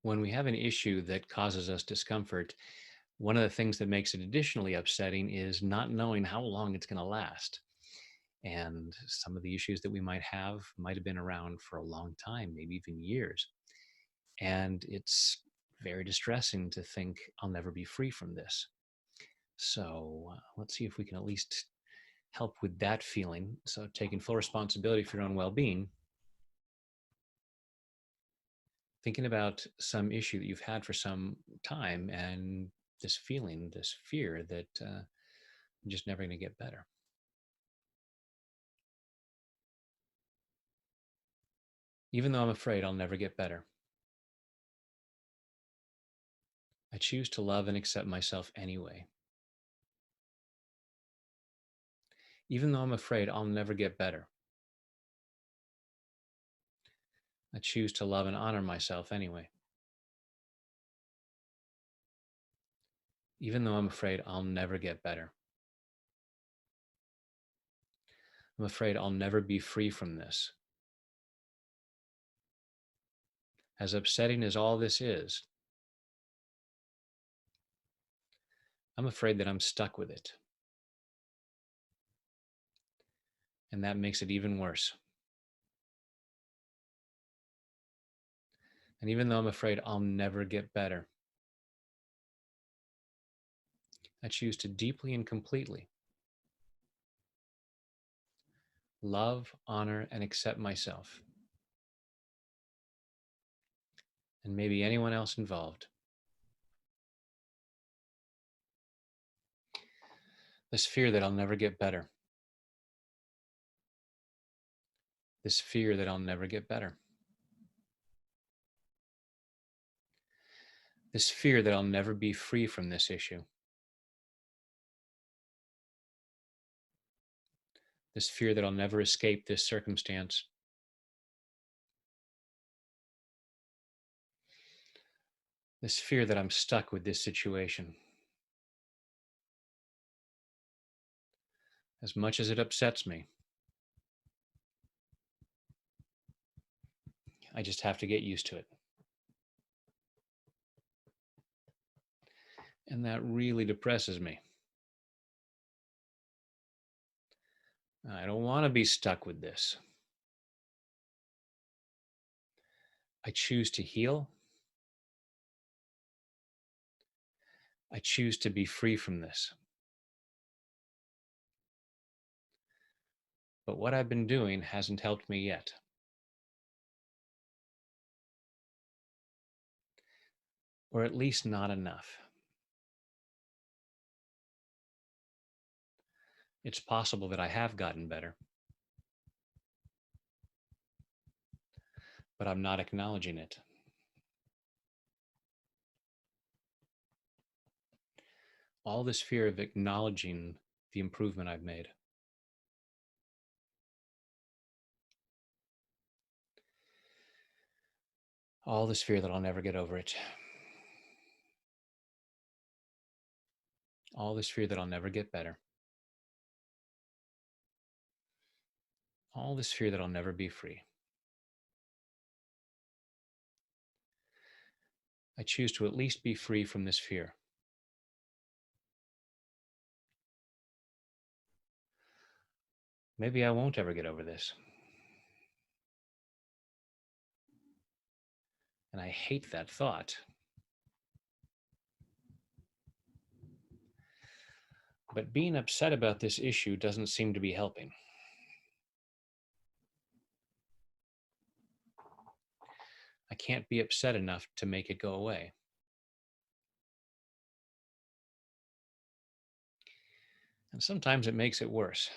When we have an issue that causes us discomfort, one of the things that makes it additionally upsetting is not knowing how long it's going to last. And some of the issues that we might have been around for a long time, maybe even years. And it's very distressing to think I'll never be free from this. So let's see if we can at least help with that feeling. So, taking full responsibility for your own well being, thinking about some issue that you've had for some time and this feeling, this fear that I'm just never going to get better. Even though I'm afraid I'll never get better, I choose to love and accept myself anyway. Even though I'm afraid I'll never get better, I choose to love and honor myself anyway. Even though I'm afraid I'll never get better, I'm afraid I'll never be free from this. As upsetting as all this is, I'm afraid that I'm stuck with it. And that makes it even worse. And even though I'm afraid I'll never get better, I choose to deeply and completely love, honor, and accept myself and maybe anyone else involved. This fear that I'll never get better. This fear that I'll never get better. This fear that I'll never be free from this issue. This fear that I'll never escape this circumstance. This fear that I'm stuck with this situation. As much as it upsets me, I just have to get used to it. And that really depresses me. I don't want to be stuck with this. I choose to heal. I choose to be free from this. But what I've been doing hasn't helped me yet. Or at least not enough. It's possible that I have gotten better, but I'm not acknowledging it. All this fear of acknowledging the improvement I've made. All this fear that I'll never get over it. All this fear that I'll never get better. All this fear that I'll never be free. I choose to at least be free from this fear. Maybe I won't ever get over this. And I hate that thought. But being upset about this issue doesn't seem to be helping. I can't be upset enough to make it go away. And sometimes it makes it worse.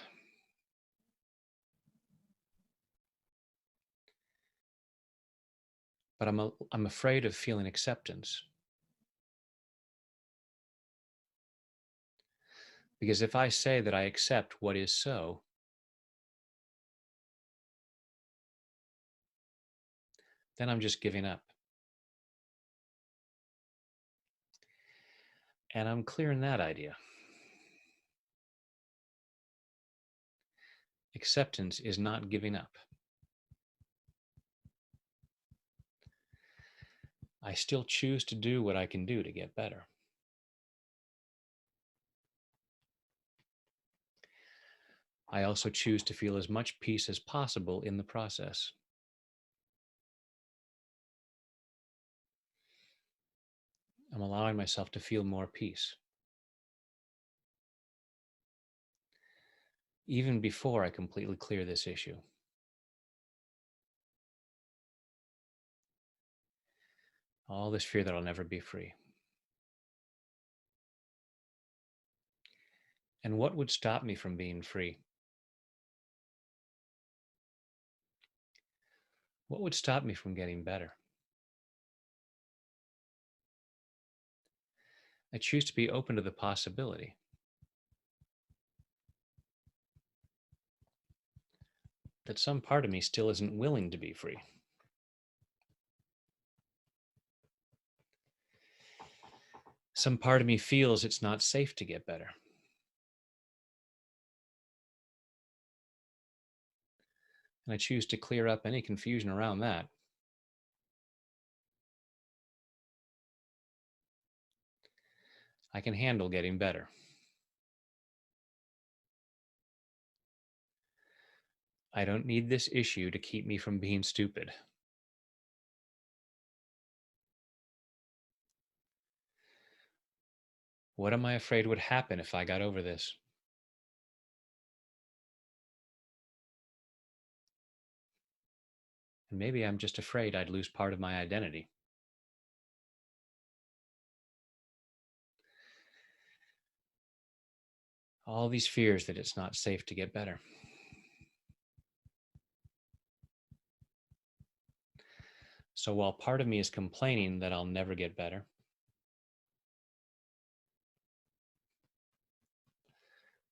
But I'm afraid of feeling acceptance. Because if I say that I accept what is so, then I'm just giving up. And I'm clearing that idea. Acceptance is not giving up. I still choose to do what I can do to get better. I also choose to feel as much peace as possible in the process. I'm allowing myself to feel more peace, even before I completely clear this issue. All this fear that I'll never be free. And what would stop me from being free? What would stop me from getting better? I choose to be open to the possibility that some part of me still isn't willing to be free. Some part of me feels it's not safe to get better. And I choose to clear up any confusion around that. I can handle getting better. I don't need this issue to keep me from being stupid. What am I afraid would happen if I got over this? And maybe I'm just afraid I'd lose part of my identity. All these fears that it's not safe to get better. So while part of me is complaining that I'll never get better,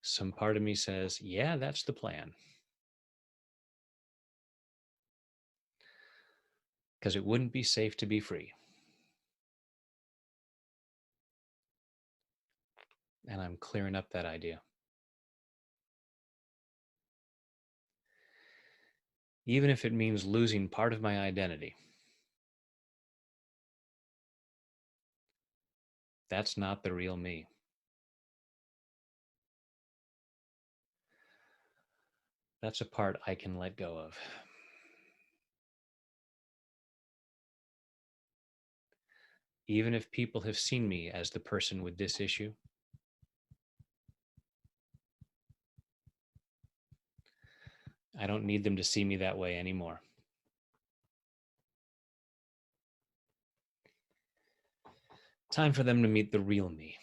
some part of me says, yeah, that's the plan. Because it wouldn't be safe to be free. And I'm clearing up that idea. Even if it means losing part of my identity, that's not the real me. That's a part I can let go of. Even if people have seen me as the person with this issue, I don't need them to see me that way anymore. Time for them to meet the real me.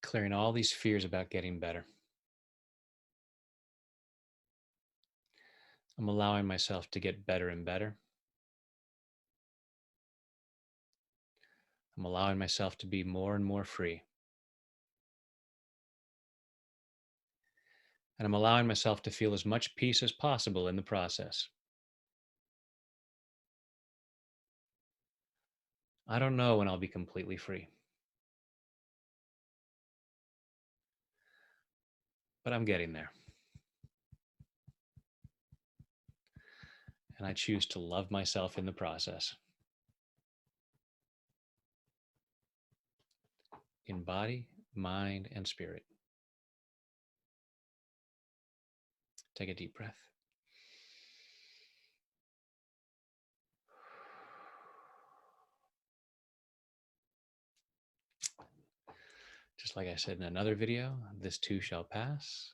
Clearing all these fears about getting better. I'm allowing myself to get better and better. I'm allowing myself to be more and more free. And I'm allowing myself to feel as much peace as possible in the process. I don't know when I'll be completely free, but I'm getting there. And I choose to love myself in the process. In body, mind, and spirit. Take a deep breath. Just like I said in another video, this too shall pass.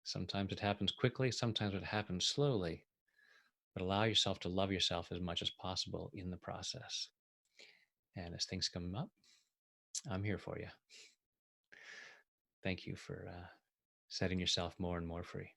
Sometimes it happens quickly, sometimes it happens slowly, but allow yourself to love yourself as much as possible in the process. And as things come up, I'm here for you. Thank you for setting yourself more and more free.